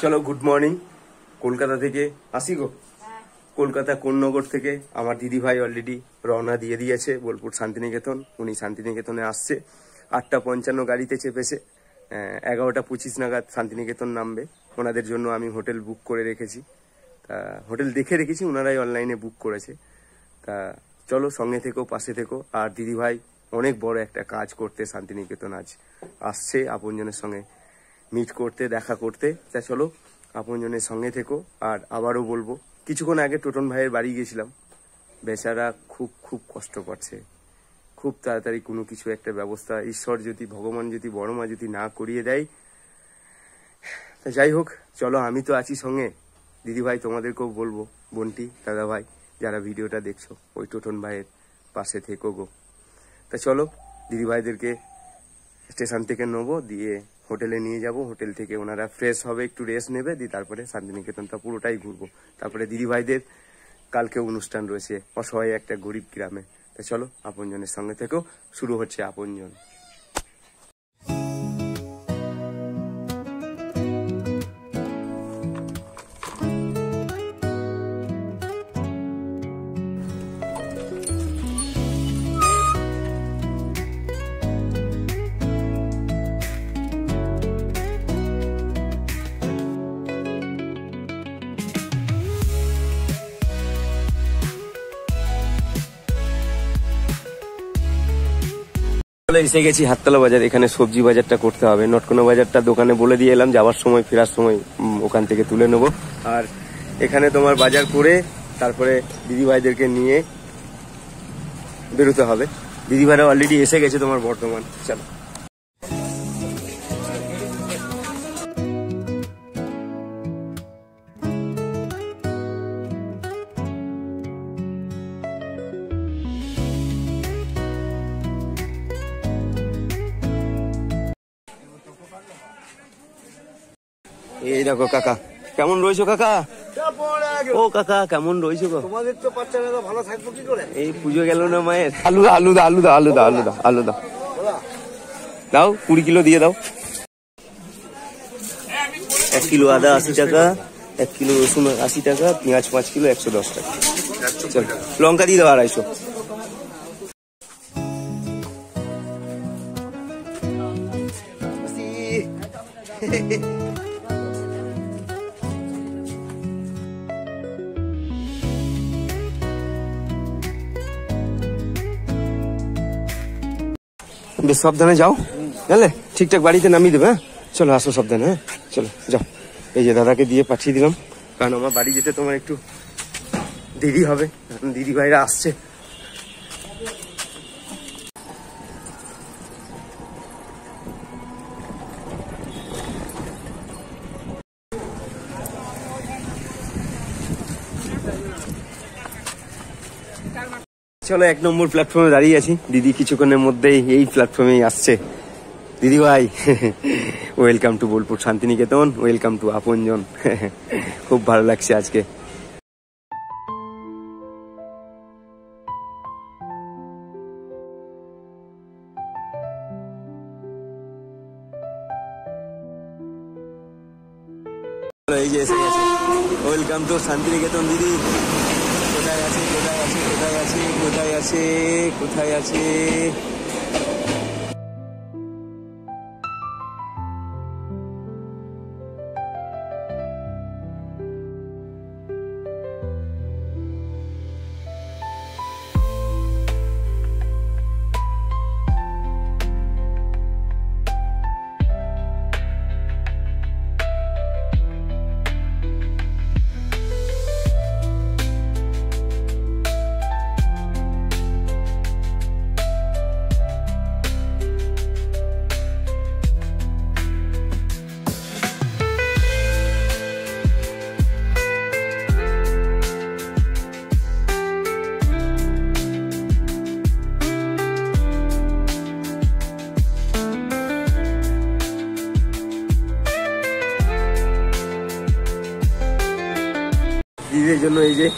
চলো good morning. Kolkata থেকে আসি গো। কলকাতা কোন্নগর থেকে আমার দিদি ভাই অলরেডি রওনা দিয়ে দিয়েছে বোলপুর শান্তিনিকেতন। উনি শান্তিনিকেতনে আসছে 8:55 গাড়িতে চেপেছে। 11:25 নাগাদ শান্তিনিকেতন নামবে। ওনাদের জন্য আমি হোটেল বুক করে রেখেছি। তা হোটেল দেখে রেখেছি, ওনারাই অনলাইনে বুক করেছে। তা চলো সঙ্গে থেকো, পাশে থেকো। আর দিদি ভাই অনেক বড় একটা কাজ করতে শান্তিনিকেতন আজ আসছে, আপনজনের সঙ্গে মিট করতে, দেখা করতে। তা চলো আপনজনের সঙ্গে থেকো। আর আবারও বলবো, কিছুক্ষণ আগে টোটন ভাইয়ের বাড়ি গেছিলাম। বেচারা খুব খুব কষ্ট করছে। খুব তাড়াতাড়ি কোনো কিছু একটা ব্যবস্থা ঈশ্বর যদি, ভগবান যদি, বড় মা যদি না করিয়ে দেয়। তা যাই হোক, চলো আমি তো আছি সঙ্গে। দিদি ভাই তোমাদেরকেও বলবো, বোনটি, দাদা ভাই যারা ভিডিওটা দেখছো, ওই টোটন ভাইয়ের পাশে থেকো গো। তা চলো দিদি ভাইদেরকে স্টেশন থেকে নেবো, দিয়ে হোটেলে নিয়ে যাব। হোটেল থেকে ওনারা ফ্রেশ হবে, একটু রেস্ট নেবে, দিয়ে তারপরে শান্তিনিকেতনটা পুরোটাই ঘুরবো। তারপরে দিদি ভাইদের কালকে অনুষ্ঠান রয়েছে অসহায় একটা গরিব গ্রামে। তা চলো আপনজনের সঙ্গে থেকেও শুরু হচ্ছে আপনজন। এসে গেছি হাততলা বাজার। এখানে সবজি বাজারটা করতে হবে। নটকোনা বাজারটা দোকানে বলে দিয়ে এলাম, যাওয়ার সময় ফেরার সময় ওখান থেকে তুলে নেবো। আর এখানে তোমার বাজার করে তারপরে দিদি ভাইদেরকে নিয়ে বেরোতে হবে। দিদি ভাইরা অলরেডি এসে গেছে তোমার বর্ধমান। চলো এই দেখো কাকা, কেমন রয়েছো কাকা? ও কাকা কেমন রয়েছো গো? তোমাদের তো বাচ্চারা তো ভালো থাকবো কি করে? এই পুজো গেল না মায়ের। আলুদা আলুদা আলুদা আলুদা আলুদা আলুদা দাও, 20 কিলো দিয়ে দাও। 1 কিলো আদা 80 টাকা, 1 কিলো রসুন 80 টাকা, পেঁয়াজ 5 কিলো 110 টাকা। চল লঙ্কা দিয়ে দাও 250। বেশ সাবধানে যাও, বুঝলে? ঠিকঠাক বাড়িতে নামিয়ে দেবে। হ্যাঁ চলো, আসো সাবধানে। হ্যাঁ চলো যাও। এই যে দাদাকে দিয়ে পাঠিয়ে দিলাম, কারণ আমার বাড়ি যেতে তোমার একটু দেরি হবে। দিদি ভাইরা আসছে। চলো 1 নম্বর প্ল্যাটফর্মে দাঁড়িয়ে আছি। দিদি কিছুক্ষণের মধ্যেই এই প্ল্যাটফর্মেই আসছে। দিদি ভাই welcome to Bolpur Santiniketan, welcome to Apanjan. খুব ভালো লাগছে আজকে। এই যে এসে গেছে, ওয়েলকাম টু শান্তিনিকেতন। দিদি কোথায় আছে, কোথায় আছে, কোথায় আছে, কোথায় আছে, কোথায় আছে? দিদিদের জন্য এই যে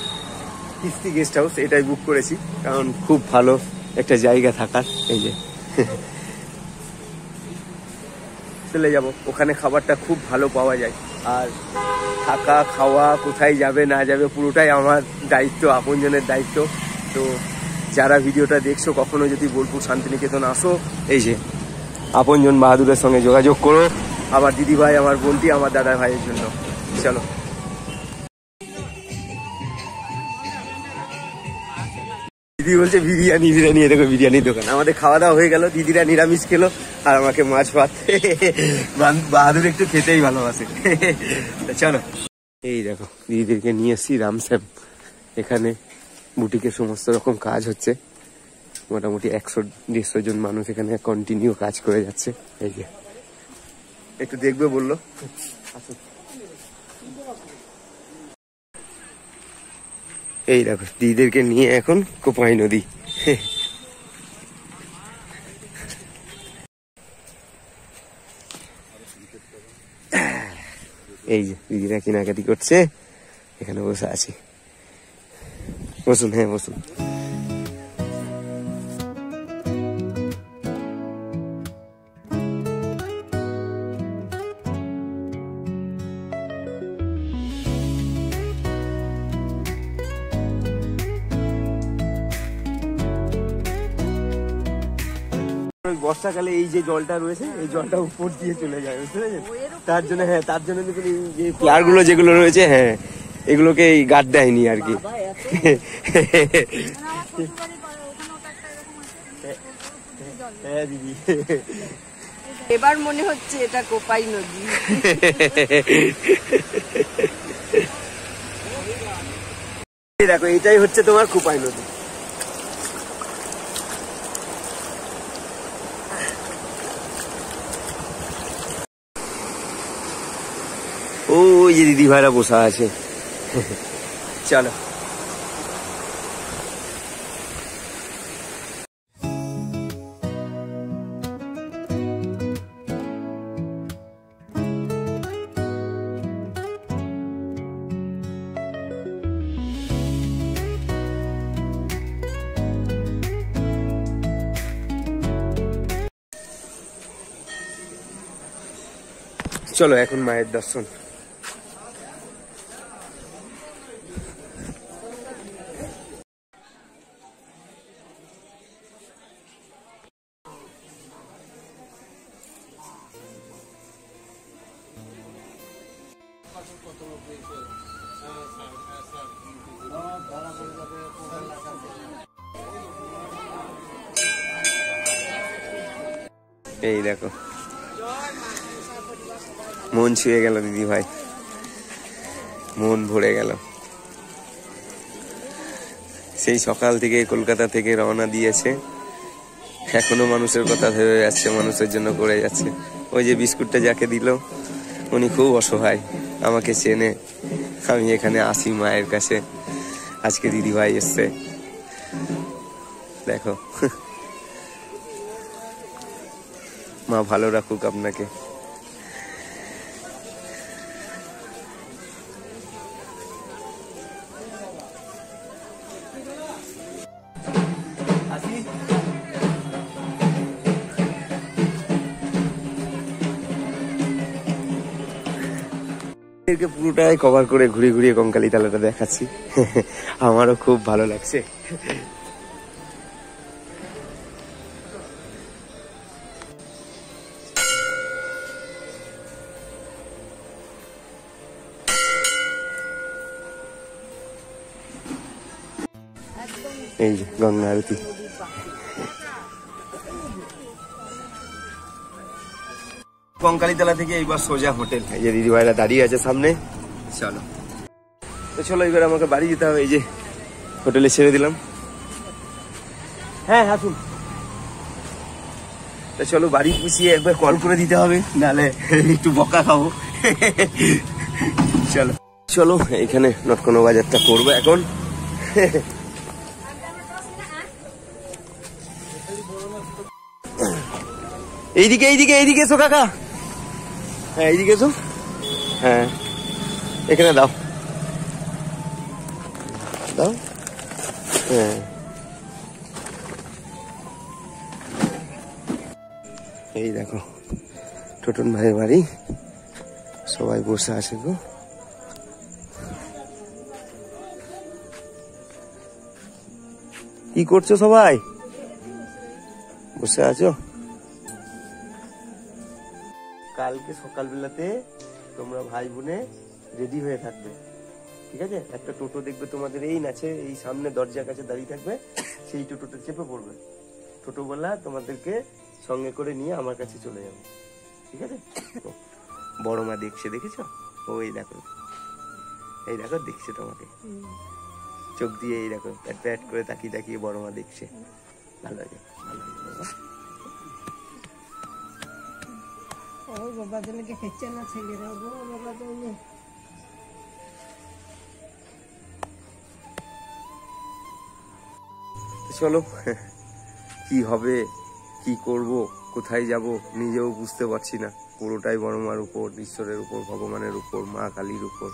কিস্তি গেস্ট হাউস, এটাই বুক করেছি, কারণ খুব ভালো একটা জায়গা থাকার। এই যে হস্টেলে যাব, ওখানে খাবারটা খুব ভালো পাওয়া যায়। আর থাকা খাওয়া কোথায় যাবে না যাবে পুরোটাই আমার দায়িত্ব, আপনজনের দায়িত্ব। তো যারা ভিডিওটা দেখছো কখনো যদি বোলপুর শান্তিনিকেতন আসো, এই যে আপনজন বাহাদুরের সঙ্গে যোগাযোগ করো, আমার দিদিভাই, আমার বোনটি, আমার দাদা ভাইয়ের জন্য। চলো। দিদি বলছে বিরিয়ানি, বিরিয়ানি, দেখো বিরিয়ানির দোকান। আমাদের খাওয়া দাওয়া হয়ে গেল, দিদিরা নিরামিষ খেলো আর আমাকে মাছ ভাত। বাহাদুর একটু খেতেই ভালোবাসে। চলো, এই দেখো দিদিদেরকে নিয়ে এসছি রামশ্যাম। এখানে বুটিকের সমস্ত রকম কাজ হচ্ছে, মোটামুটি 100-150 জন মানুষ এখানে কন্টিনিউ কাজ করে যাচ্ছে। এই যে একটু দেখবে বললো। এই দেখো দিদিদেরকে নিয়ে এখন কোপাই নদী। এই যে দিদিরা কেনাকাটি করছে, এখানে বসে আছি। বসুন, হ্যাঁ বসুন। বর্ষাকালে এই যে জলটা রয়েছে, এই জলটা উপর দিয়ে চলে যায়, বুঝতে পেরেছেন? তার জন্য, হ্যাঁ তার জন্য দেখুন এই প্লার গুলো যেগুলো রয়েছে, হ্যাঁ এগুলোকে এই গার্ড দেয়নি আর কি। হ্যাঁ দিদি, এবার মনে হচ্ছে এটা কোপাই নদী। দেখো এটাই হচ্ছে তোমার কোপাই নদী। ওই যে দিদি ভাইরা বসা আছে। চলো। চলো এখন মায়ের দর্শন। এই দেখো মন ছুঁয়ে গেল দিদি ভাই, মন ভরে গেল। সেই সকাল থেকে কলকাতা থেকে রওনা দিয়েছে, এখনো মানুষের কথা ভেবে যাচ্ছে, মানুষের জন্য করে যাচ্ছে। ওই যে বিস্কুটটা যাকে দিল উনি খুব অসহায়, আমাকে চেনে, আমি এখানে আসি মায়ের কাছে। আজকে দিদি ভাই এসছে, দেখো। মা ভালো রাখুক আপনাকে। পুরোটাই কভার করে ঘুরিয়ে ঘুরিয়ে কঙ্কালী তলাটা দেখাচ্ছি। আমারও খুব ভালো লাগছে। এই যে গঙ্গা আরতি। কঙ্কালীতলা থেকে এইবার সোজা হোটেল। এই যে দিদি ভাইরা দাঁড়িয়ে আছে সামনে। চলো তো চলো এবার আমাকে বাড়ি যেতে হবে। এই যে হোটেলে ছেড়ে দিলাম। হ্যাঁ আসুন। তো চলো বাড়ি পুষিয়ে একবার কল করে দিতে হবে, নাহলে একটু বকা খাবো। চলো চলো এখানে নটকোনা বাজারটা করবো এখন। এইদিকে এইদিকে এইদিকে এসো কাকা। হ্যাঁ এইদিকে এসো। হ্যাঁ এখানে দাও দাও। হ্যাঁ এই দেখো টোটন ভাইয়ের বাড়ি, সবাই বসে আছে গো। কি করছো সবাই? বসে আছো? কালকে সকালবেলাতে তোমরা ভাই বোনে রেডি হয়ে থাকবে, ঠিক আছে? একটা টোটো দেখবে তোমাদের এই নাচে, এই সামনে দরজার কাছে দাঁড়িয়ে থাকবে, সেই টোটোতে চেপে পড়বে। টোটোওয়ালা তোমাদেরকে সঙ্গে করে নিয়ে আমার কাছে চলে যাবে, ঠিক আছে? বড় মা দেখছে, দেখেছো? ওই দেখো, এই দেখো দেখছে তোমাকে, চোখ দিয়ে এই দেখো প্যাট প্যাট করে তাকিয়ে তাকিয়ে বড় মা দেখছে। ভালো লাগে, ভালো লাগে বাবা। চলো, কি হবে, কি করব, কোথায় যাব নিজেও বুঝতে পারছি না। পুরোটাই বড় মার উপর, ঈশ্বরের উপর, ভগবানের উপর, মা কালীর উপর,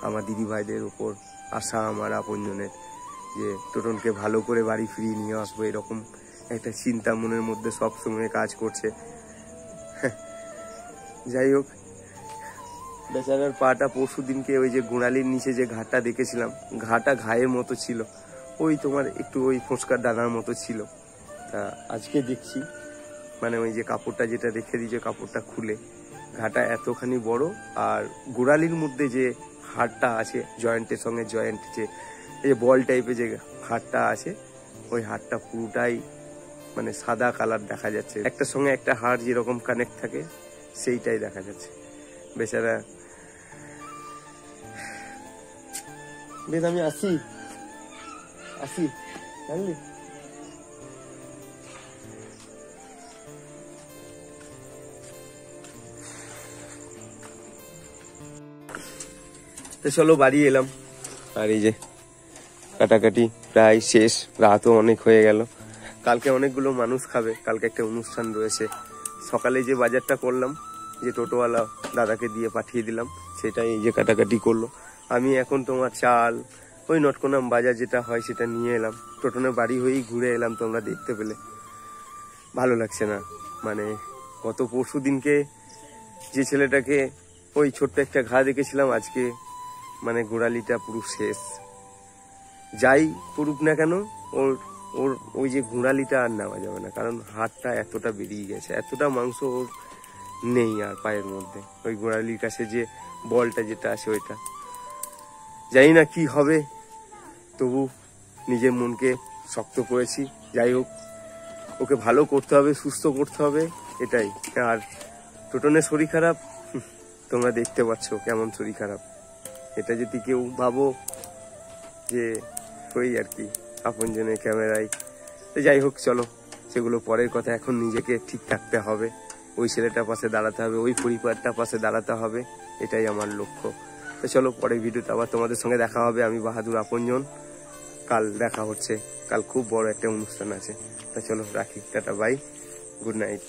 আমার দিদি ভাইদের উপর আশা আমার আপনজনের, যে টোটনকে ভালো করে বাড়ি ফিরিয়ে নিয়ে আসবো, এরকম একটা চিন্তা মনের মধ্যে সবসময় কাজ করছে। যাই হোক, বেচারার পাটা পরশু দিনকে ওই যে গোড়ালির নিচে যে ঘাটটা দেখেছিলাম, ঘাটা ঘায়ের মতো ছিল, ওই তোমার একটু ওই ফোঁসকার দানার মতো ছিল। তা আজকে দেখছি মানে ওই যে কাপড়টা যেটা রেখে দিয়েছে, কাপড়টা খুলে ঘাটা এতখানি বড়, আর গোড়ালির মধ্যে যে হাড়টা আছে জয়েন্টের সঙ্গে জয়েন্ট, যে এই যে বল টাইপের যে হাড়টা আছে, ওই হাড়টা পুরোটাই মানে সাদা কালার দেখা যাচ্ছে, একটার সঙ্গে একটা হাড় যেরকম কানেক্ট থাকে সেইটাই দেখা যাচ্ছে। বেচারা, বেশ আমি আসি জানলি। তো চলো বাড়ি এলাম, আর এই যে কাটাকাটি প্রায় শেষ, রাতও অনেক হয়ে গেল। কালকে অনেকগুলো মানুষ খাবে, কালকে একটা অনুষ্ঠান রয়েছে। সকালে যে বাজারটা করলাম, যে টোটোওয়ালা দাদাকে দিয়ে পাঠিয়ে দিলাম, সেটাই এই যে কাটাকাটি করলো। আমি এখন তোমার চাল, ওই নটকোনাম বাজার যেটা হয় সেটা নিয়ে এলাম। টোটনের বাড়ি হয়েই ঘুরে এলাম, তোমরা দেখতে পেলে। ভালো লাগছে না, মানে গত পরশু দিনকে যে ছেলেটাকে ওই ছোট্ট একটা ঘা দেখেছিলাম, আজকে মানে গোড়ালিটা পুরো শেষ। যাই করুক না কেন, ওর ওর ওই যে গোড়ালিটা আর নেওয়া যাবে না, কারণ হাড়টা এতটা বেরিয়ে গেছে, এতটা মাংস ওর নেই আর পায়ের মধ্যে। ওই গোড়ালির কাছে যে বলটা যেটা আছে ওইটা, জানি না কি হবে, তবু নিজের মনকে শক্ত করেছি। যাই হোক, ওকে ভালো করতে হবে, সুস্থ করতে হবে, এটাই। আর টোটনের শরীর খারাপ, তোমরা দেখতে পাচ্ছ কেমন শরীর খারাপ। এটা যদি কেউ ভাবো যে ওই আর কি আপনজনের ক্যামেরায়, তো যাই হোক চলো, সেগুলো পরের কথা। এখন নিজেকে ঠিক থাকতে হবে, ওই ছেলেটার পাশে দাঁড়াতে হবে, ওই পরিবারটার পাশে দাঁড়াতে হবে, এটাই আমার লক্ষ্য। তো চলো, পরের ভিডিওতে আবার তোমাদের সঙ্গে দেখা হবে। আমি বাহাদুর আপনজন, কাল দেখা হচ্ছে। কাল খুব বড় একটা অনুষ্ঠান আছে। তা চলো রাখি, টাটা, বাই, গুড নাইট।